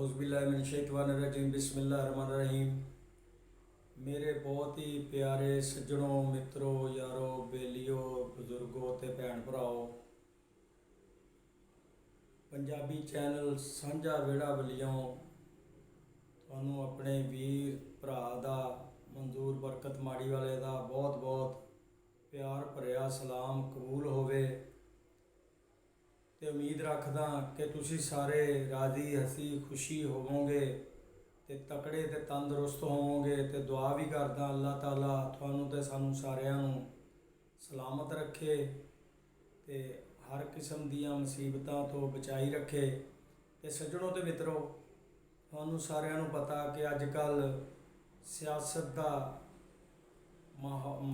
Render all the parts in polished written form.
औज़ुबिल्लाहिमिनश्शैतानिर्रजीम बिस्मिल्लाहिर्रहमानिर्रहीम। मेरे बहुत ही प्यारे सज्जनों, मित्रों, यारों, बेलियों, बुजुर्गों ते भैन भराओ, पंजाबी चैनल सांझा वेड़ा वलियों तुहानू अपने वीर भरा दा मंजूर बरकत माड़ी वाले दा बहुत बहुत प्यार भरिया सलाम कबूल होवे ते उम्मीद रखदा कि तुसी सारे राजी हसी खुशी होवोगे ते तकड़े ते तंदुरुस्त होवोगे। ते दुआ भी करदा अल्लाह ताला तुहानू ते सानू सारिਆਂ ਨੂੰ सलामत रखे ते हर किस्म दियां मुसीबतां तो बचाई रखे। ते सज्जनों ते मित्रों, तुहानू सारिਆਂ ਨੂੰ पता कि अजकल सियासत का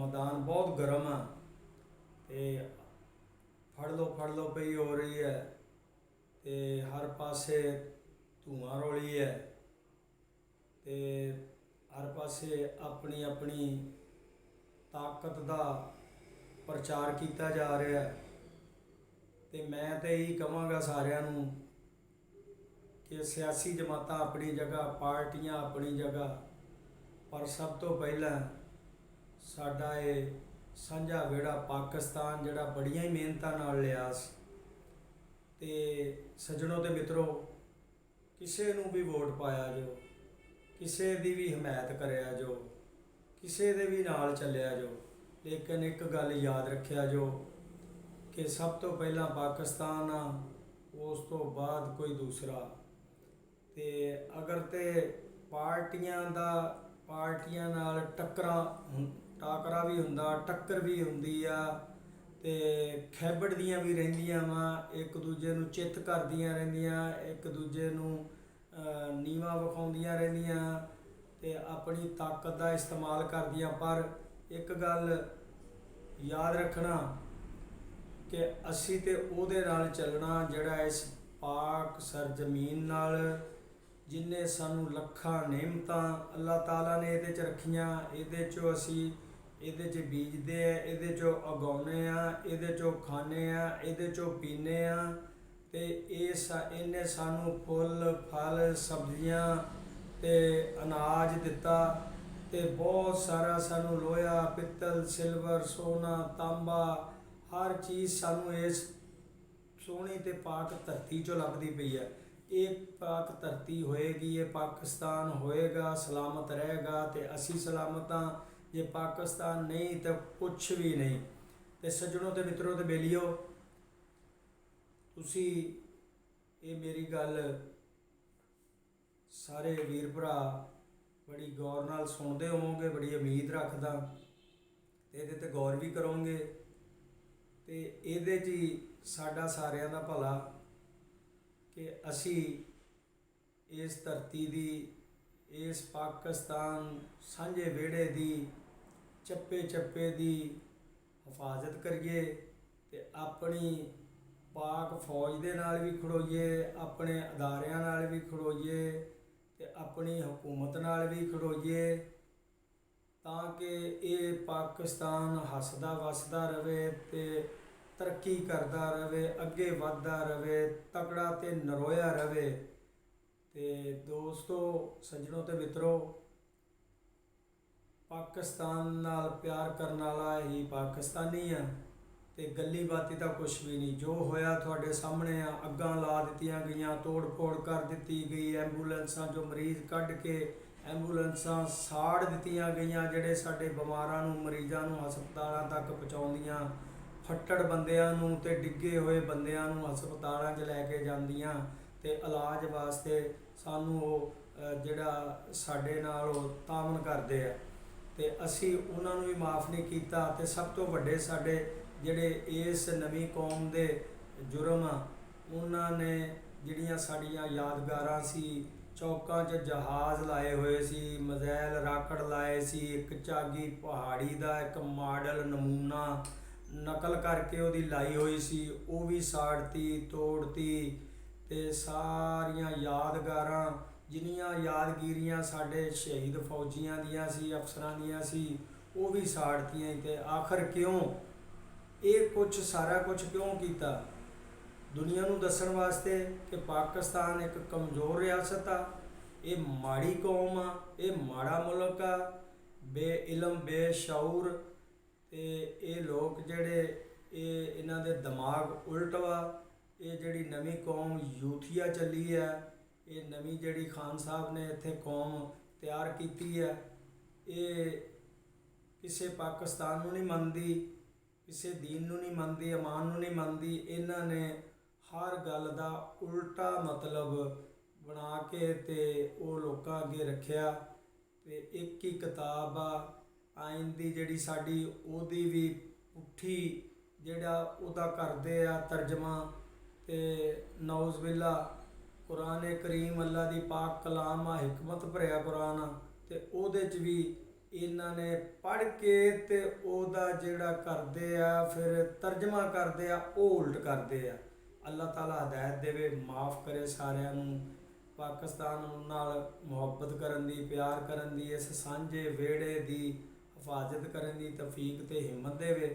मैदान बहुत गर्म है ते फड़ लो पई हो रही है ते हर पासे धुआं रौली है ते हर पासे अपनी अपनी ताकत का प्रचार किया जा रहा है। ते मैं तो यही कहांगा सारिਆਂ ਨੂੰ कि सियासी जमातां अपनी जगह, पार्टियां अपनी जगह, पर सब तो पहला साडा ये सांझा वेड़ा पाकिस्तान जिहड़ा बड़ियां ही मेहनतां नाल लिया सी। ते सज्जनों ते मित्रों, किसी नूं भी वोट पाया जो, किसी दी भी हमायत करिया जो, किसी दे भी नाल चलिया जो, लेकिन एक गल याद रखिया जो कि सब तो पहला पाकिस्तान आ, उस तो बाद कोई दूसरा। ते अगर ते पार्टियां नाल टाकरा भी हुंदा, टक्कर भी हुंदी आ ते खैबड़दियां भी रहिंदियां वा, एक दूजे नूं चित करदियां रहिंदियां, एक दूजे नूं नीवा विखाउंदियां रहिंदियां ते अपनी ताकत का इस्तेमाल करदियां। पर एक गल याद रखना कि असी ते उहदे नाल चलना जिहड़ा इस पाक सरजमीन नाल जिन्हें सानू लखां नेमतां अल्लाह ताला ने इहदे च रखियां, इहदे चों असी इहदे च बीजदे आ, इहदे चों उगाउने आ, इहदे चों खाने आ, इहदे चों पीने आ ते इन्हें सानू फुल फल सब्जियां ते अनाज दिता ते बहुत सारा सानू लोहा पित्तल सिल्वर सोना तांबा हर चीज़ सानू इस सोहनी ते पाक धरती चों लभदी पई है। ये पाक धरती होएगी, ये पाकिस्तान होएगा, सलामत रहेगा ते असी सलामत हाँ। जे पाकिस्तान नहीं तो कुछ भी नहीं। ते सज्जनों ते मित्रों ते बेलियो, तुसी ये मेरी गल सारे वीर भरा बड़ी गौर नाल सुनते होवोगे, बड़ी उम्मीद रखदा ते इहदे ते गौर भी करोगे ते इहदे च ही साडा सारिਆਂ दा भला कि असी इस धरती दी, इस पाकिस्तान सांझे वेड़े दी चप्पे चप्पे दी हिफाजत करिए ते अपनी पाक फौज दे नाल भी खड़ोइए, अपने अदारियां नाल भी खड़ोइए ते अपनी हुकूमत नाल भी खड़ोइए तां कि ये पाकिस्तान हसदा वसदा रहे ते तरक्की करता रहे, अगे वधदा रहे, तगड़ा ते नरोया रहे। ते दोस्तों, सज्जनों ते मित्रों, पाकिस्तान नाल प्यार करने वाला ही पाकिस्तानी है ते गली बाती तो कुछ भी नहीं। जो होया तुहाडे सामने आ, अग्गां ला दित्तियां गईयां, तोड़ फोड़ कर दित्ती गई, एंबूलेंसां जो मरीज़ कढ के एंबूलेंसां साड़ दित्तियां गईयां जिहड़े साडे बिमारां नूं मरीज़ां नूं हस्पतालां तक पहुँचाउंदियां, फट्टड़ बंदियां नूं ते डिगे होए बंदियां नूं हस्पतालां 'च लैके जांदियां ते इलाज वास्ते सानू जिहड़ा साडे नाल तामन करदे आ ते असी उन्हां नूं भी माफ़ नहीं कीता। ते सब तो वड्डे साडे जिहड़े इस नवीं कौम दे जुर्म आ, उन्हां ने जिहड़ियां साडियां यादगारां सी, चौकां 'च जहाज़ लाए हुए सी, मिज़ाइल राकट लाए सी, एक झागी पहाड़ी दा एक मॉडल नमूना नकल करके उहदी लाई हुई सी, वो भी साड़ती तोड़ती ते सारियां यादगारां जिन्नियां यादगिरियां साडे शहीद फौजियां दियां सी, अफसरां दियां सी, वो भी साड़तियां। ते आखिर क्यों ये कुछ सारा कुछ क्यों किया? ਦੁਨੀਆ ਨੂੰ ਦੱਸਣ ਵਾਸਤੇ ਕਿ ਪਾਕਿਸਤਾਨ ਇੱਕ ਕਮਜ਼ੋਰ ਰਿਆਸਤ ਆ, ਇਹ ਮਾੜੀ ਕੌਮ ਆ, ਇਹ ਮਾੜਾ ਮੁਲਕ ਆ, ਬੇਇਲਮ ਬੇਸ਼ਊਰ, ਤੇ ਇਹ ਲੋਕ ਜਿਹੜੇ ਇਹਨਾਂ ਦੇ ਦਿਮਾਗ ਉਲਟ ਵਾ। ਇਹ ਜਿਹੜੀ ਨਵੀਂ ਕੌਮ ਯੂਥੀਆ ਚੱਲੀ ਆ, ਇਹ ਨਵੀਂ ਜਿਹੜੀ ਖਾਨ ਸਾਹਿਬ ਨੇ ਇੱਥੇ ਕੌਮ ਤਿਆਰ ਕੀਤੀ ਆ, ਇਹ ਕਿਸੇ ਪਾਕਿਸਤਾਨ ਨੂੰ ਨਹੀਂ ਮੰਨਦੀ, ਕਿਸੇ ਦੀਨ ਨੂੰ ਨਹੀਂ ਮੰਨਦੀ, ਅਮਾਨ ਨੂੰ ਨਹੀਂ ਮੰਨਦੀ। ਇਹਨਾਂ ਨੇ ਹਰ ਗੱਲ ਦਾ ਉਲਟਾ ਮਤਲਬ ਬਣਾ ਕੇ ਤੇ ਉਹ ਲੋਕਾਂ ਅੱਗੇ ਰੱਖਿਆ। ਤੇ ਇੱਕ ਹੀ ਕਿਤਾਬ ਆ ਆਇਨ ਦੀ ਜਿਹੜੀ ਸਾਡੀ, ਉਹਦੀ ਵੀ ਪੁੱਠੀ ਜਿਹੜਾ ਉਹਦਾ ਕਰਦੇ ਆ ਤਰਜਮਾ। ਤੇ ਨੌਜ਼ੁਬਿल्ला ਕੁਰਾਨ ਕਰੀਮ ਅੱਲਾ ਦੀ ਪਾਕ ਕਲਾਮ ਆ, ਹਿਕਮਤ ਭਰਿਆ ਕੁਰਾਨ ਆ, ਤੇ ਉਹਦੇ 'ਚ ਵੀ ਇਹਨਾਂ ਨੇ ਪੜ੍ਹ ਕੇ ਤੇ ਉਹਦਾ ਜਿਹੜਾ ਕਰਦੇ ਆ ਫਿਰ ਤਰਜਮਾ ਕਰਦੇ ਆ, ਉਹ ਉਲਟ ਕਰਦੇ ਆ। ਅੱਲਾਹ ਤਾਲਾ ਹਦਾਇਤ ਦੇਵੇ, ਮਾफ़ ਕਰੇ ਸਾਰਿਆਂ ਨੂੰ। ਪਾਕਿਸਤਾਨ ਨਾਲ ਮੁਹੱਬਤ ਕਰਨ ਦੀ, ਪਿਆਰ ਕਰਨ ਦੀ, ਇਸ ਸਾਂਝੇ ਵਿਹੜੇ ਦੀ ਹਿਫਾਜ਼ਤ ਕਰਨ ਦੀ ਤੌਫੀਕ ਤੇ ਹਿੰਮਤ ਦੇਵੇ।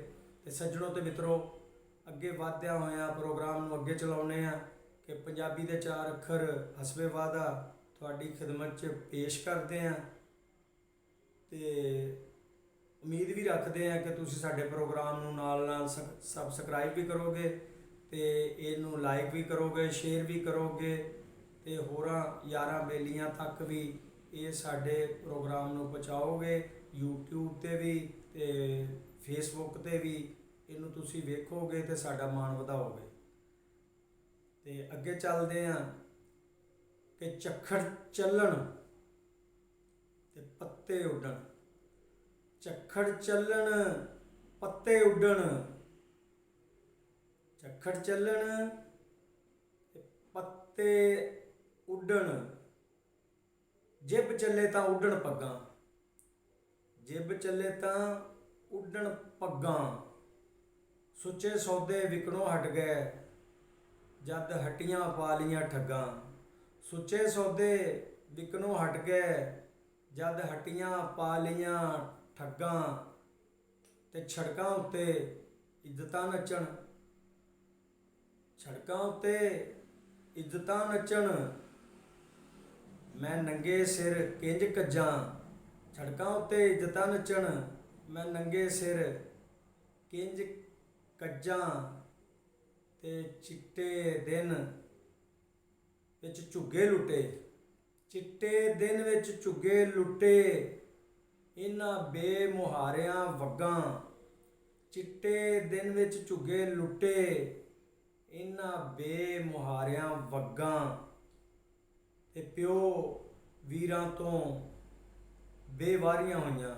ਤੇ ਸੱਜਣੋ ਤੇ ਮਿੱਤਰੋ, ਅੱਗੇ ਵਧਦਿਆਂ ਹੋਇਆਂ ਪ੍ਰੋਗਰਾਮ ਨੂੰ ਅੱਗੇ ਚਲਾਉਂਦੇ ਆ ਕਿ ਪੰਜਾਬੀ ਦੇ 4 ਅੱਖਰ ਹਸਬੇ ਵਾਦਾ ਤੁਹਾਡੀ ਖਿਦਮਤ 'ਚ ਪੇਸ਼ ਕਰਦੇ ਹਾਂ। ਤੇ ਉਮੀਦ ਵੀ ਰੱਖਦੇ ਹਾਂ ਕਿ ਤੁਸੀਂ ਸਾਡੇ ਪ੍ਰੋਗਰਾਮ ਨੂੰ ਨਾਲ ਸਬਸਕ੍ਰਾਈਬ ਵੀ ਕਰੋਗੇ, ਤੇ ਇਹਨੂੰ ਲਾਈਕ ਵੀ ਕਰੋਗੇ, ਸ਼ੇਅਰ ਵੀ ਕਰੋਗੇ, ਤੇ ਹੋਰਾਂ ਯਾਰਾਂ ਬੇਲੀਆਂ ਤੱਕ ਵੀ ਇਹ ਸਾਡੇ ਪ੍ਰੋਗਰਾਮ ਨੂੰ ਪਹੁੰਚਾਓਗੇ। YouTube ਤੇ ਵੀ ਤੇ Facebook ਤੇ ਵੀ ਇਹਨੂੰ ਤੁਸੀਂ ਵੇਖੋਗੇ ਤੇ ਸਾਡਾ ਮਾਣ ਵਧਾਓਗੇ। ਤੇ ਅੱਗੇ ਚੱਲਦੇ ਹਾਂ ਕਿ ਝੱਖੜ ਚੱਲਣ ਤੇ ਪੱਤੇ ਉੱਡਣ। ਝੱਖੜ ਚੱਲਣ ਪੱਤੇ ਉੱਡਣ, ਝੱਖੜ ਚੱਲਣ ਤੇ ਪੱਤੇ ਉੱਡਣ, ਜਿਬ ਚੱਲੇ ਤਾਂ ਉੱਡਣ ਪੱਗਾਂ, ਜਿਬ ਚੱਲੇ ਤਾਂ ਉੱਡਣ ਪੱਗਾਂ। ਸੁੱਚੇ ਸੌਦੇ ਵਿਕਣੋਂ ਹਟ ਗਏ, ਜਦ ਹੱਟੀਆਂ ਪਾ ਲੀਆਂ ਠੱਗਾਂ। ਸੁੱਚੇ ਸੌਦੇ ਵਿਕਣੋਂ ਹਟ ਗਏ, ਜਦ ਹੱਟੀਆਂ ਪਾ ਲੀਆਂ ਠੱਗਾਂ। ਤੇ ਸੜਕਾਂ ਉੱਤੇ ਇੱਜ਼ਤਾਂ ਨੱਚਣ, ਸੜਕਾਂ ਉੱਤੇ ਇੱਜ਼ਤਾਂ ਨੱਚਣ, ਮੈਂ ਨੰਗੇ ਸਿਰ ਕਿੰਜ ਕੱਜਾਂ। ਸੜਕਾਂ ਉੱਤੇ ਇੱਜ਼ਤਾਂ ਨੱਚਣ, ਮੈਂ ਨੰਗੇ ਸਿਰ ਕਿੰਜ ਕੱਜਾਂ। ਤੇ ਚਿੱਟੇ ਦਿਨ ਵਿੱਚ ਝੁੱਗੇ ਲੁੱਟੇ, ਚਿੱਟੇ ਦਿਨ ਵਿੱਚ ਝੁੱਗੇ ਲੁੱਟੇ, ਇਹਨਾਂ ਬੇਮੁਹਾਰਿਆਂ ਵੱਗਾਂ। ਚਿੱਟੇ ਦਿਨ ਵਿੱਚ ਝੁੱਗੇ ਲੁੱਟੇ, ਇਹਨਾਂ ਬੇਮੁਹਾਰਿਆਂ ਵੱਗਾਂ। ਤੇ ਪਿਓ ਵੀਰਾਂ ਤੋਂ ਬੇਵਾਰੀਆਂ ਹੋਈਆਂ,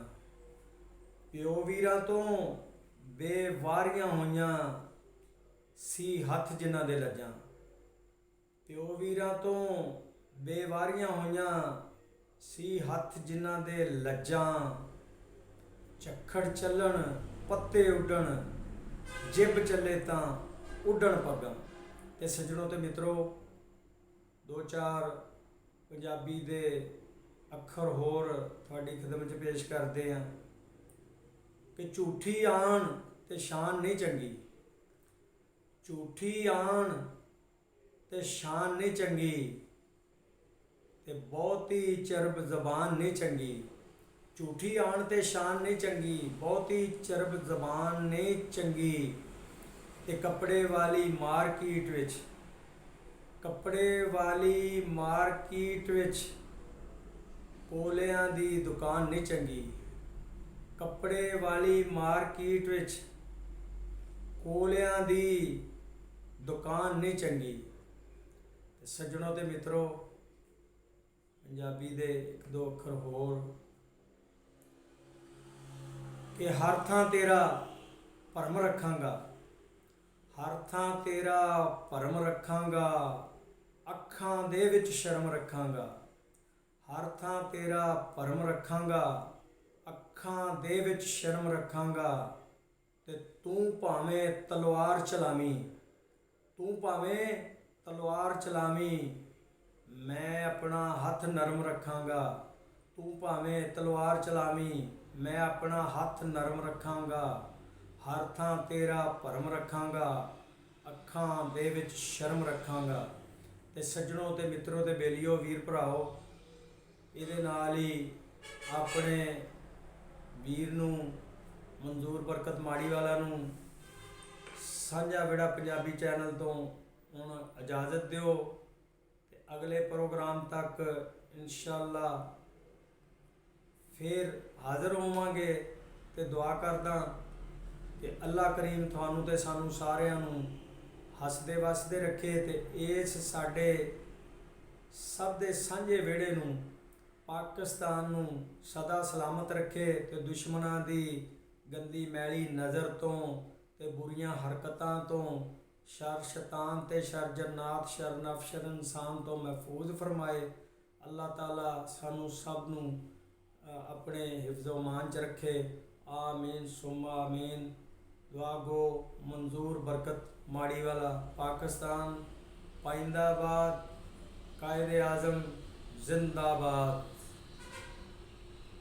ਪਿਓ ਵੀਰਾਂ ਤੋਂ ਬੇਵਾਰੀਆਂ ਹੋਈਆਂ, ਸੀ ਹੱਥ ਜਿਨ੍ਹਾਂ ਦੇ ਲੱਜਾਂ। ਪਿਓ ਵੀਰਾਂ ਤੋਂ ਬੇਵਾਰੀਆਂ ਹੋਈਆਂ, ਸੀ ਹੱਥ ਜਿਨ੍ਹਾਂ ਦੇ ਲੱਜਾਂ। ਝੱਖੜ ਚੱਲਣ ਪੱਤੇ ਉੱਡਣ, ਜਿਬ ਚੱਲੇ ਤਾਂ ਉੱਡਣ ਪੱਗਾਂ। ਤੇ ਸੱਜਣੋ ਤੇ ਮਿੱਤਰੋ, 2-4 ਪੰਜਾਬੀ ਦੇ ਅੱਖਰ ਹੋਰ ਤੁਹਾਡੀ ਖਿਦਮਤ 'ਚ ਪੇਸ਼ ਕਰਦੇ ਹਾਂ ਕਿ ਝੂਠੀ ਆਣ ਤੇ ਸ਼ਾਨ ਨਹੀਂ ਚੰਗੀ, ਝੂਠੀ ਆਣ ਤੇ ਸ਼ਾਨ ਨਹੀਂ ਚੰਗੀ, ਤੇ ਬਹੁਤੀ ਚਰਬ ਜ਼ਬਾਨ ਨਹੀਂ ਚੰਗੀ। ਝੂਠੀ ਆਣ ਤੇ ਸ਼ਾਨ ਨਹੀਂ ਚੰਗੀ, ਬਹੁਤੀ ਚਰਬ ਜ਼ਬਾਨ ਨਹੀਂ ਚੰਗੀ। ਤੇ ਕੱਪੜੇ ਵਾਲੀ ਮਾਰਕੀਟ ਵਿੱਚ, ਕੱਪੜੇ ਵਾਲੀ ਮਾਰਕੀਟ ਵਿੱਚ ਕੋਲਿਆਂ ਦੀ ਦੁਕਾਨ ਨਹੀਂ ਚੰਗੀ। ਕੱਪੜੇ ਵਾਲੀ ਮਾਰਕੀਟ ਵਿੱਚ ਕੋਲਿਆਂ ਦੀ ਦੁਕਾਨ ਨਹੀਂ ਚੰਗੀ। ਤੇ ਸੱਜਣੋ ਤੇ ਮਿੱਤਰੋ, ਪੰਜਾਬੀ ਦੇ 1-2 ਅੱਖਰ ਹੋਰ ਕਿ ਹਰ ਥਾਂ ਤੇਰਾ ਭਰਮ ਰੱਖਾਂਗਾ, ਹਰ ਥਾਂ ਤੇਰਾ ਭਰਮ ਰੱਖਾਂਗਾ, ਅੱਖਾਂ ਦੇ ਵਿੱਚ ਸ਼ਰਮ ਰੱਖਾਂਗਾ। ਹਰ ਥਾਂ ਤੇਰਾ ਭਰਮ ਰੱਖਾਂਗਾ, ਅੱਖਾਂ ਦੇ ਵਿੱਚ ਸ਼ਰਮ ਰੱਖਾਂਗਾ। ਤੇ ਤੂੰ ਭਾਵੇਂ ਤਲਵਾਰ ਚਲਾਵੀਂ, ਤੂੰ ਭਾਵੇਂ ਤਲਵਾਰ ਚਲਾਵੀਂ, ਮੈਂ ਆਪਣਾ ਹੱਥ ਨਰਮ ਰੱਖਾਂਗਾ। ਤੂੰ ਭਾਵੇਂ ਤਲਵਾਰ ਚਲਾਵੀਂ, ਮੈਂ ਆਪਣਾ ਹੱਥ ਨਰਮ ਰੱਖਾਂਗਾ। ਹਰ ਥਾਂ ਤੇਰਾ ਭਰਮ ਰੱਖਾਂਗਾ, ਅੱਖਾਂ ਅੱਖਾਂ ਦੇ ਵਿੱਚ ਸ਼ਰਮ ਰੱਖਾਂਗਾ। ਤੇ ਸੱਜਣੋ ਤੇ ਮਿੱਤਰੋ ਤੇ ਬੇਲੀਓ ਵੀਰ ਭਰਾਓ, ਇਹਦੇ ਨਾਲ ਹੀ ਆਪਣੇ ਵੀਰ ਨੂੰ ਮਨਜ਼ੂਰ ਬਰਕਤ ਮਾੜੀਵਾਲਾ ਨੂੰ ਸਾਂਝਾ ਵਿਹੜਾ ਪੰਜਾਬੀ ਚੈਨਲ ਤੋਂ ਹੁਣ ਇਜਾਜ਼ਤ ਦਿਓ ਤੇ ਅਗਲੇ ਪ੍ਰੋਗਰਾਮ ਤੱਕ ਇਨਸ਼ਾਅੱਲਾ ਫਿਰ ਹਾਜ਼ਰ ਹੋਵਾਂਗੇ। ਤੇ ਦੁਆ ਕਰਦਾ ਕਿ ਅੱਲਾ ਕਰੀਮ ਤੁਹਾਨੂੰ ਤੇ ਸਾਨੂੰ ਸਾਰਿਆਂ ਨੂੰ ਹੱਸਦੇ ਵਸਦੇ ਰੱਖੇ ਤੇ ਇਸ ਸਾਡੇ ਸਭ ਦੇ ਸਾਂਝੇ ਵਿਹੜੇ ਨੂੰ, ਪਾਕਿਸਤਾਨ ਨੂੰ ਸਦਾ ਸਲਾਮਤ ਰੱਖੇ ਤੇ ਦੁਸ਼ਮਣਾਂ ਦੀ ਗੰਦੀ ਮੈਲੀ ਨਜ਼ਰ ਤੋਂ ਤੇ ਬੁਰੀਆਂ ਹਰਕਤਾਂ ਤੋਂ, ਸ਼ਰ ਸ਼ੈਤਾਨ ਤੇ ਸ਼ਰ ਜੰਨਾਤ, ਸ਼ਰ ਨਫਸ, ਸ਼ਰ ਇਨਸਾਨ ਤੋਂ ਮਹਿਫੂਜ਼ ਫਰਮਾਏ। ਅੱਲਾਹ ਤਾਲਾ ਸਾਨੂੰ ਸਭ ਨੂੰ ਆਪਣੇ ਹਿਫਜ਼ ਓ ਅਮਾਨ 'ਚ ਰੱਖੇ। ਆਮੀਨ ਸੁम्मा आमीन। दुआ गो मंजूर बरकत माड़ीवाला, पाकिस्तान पाइंदाबाद, कायदे आज़म जिंदाबाद।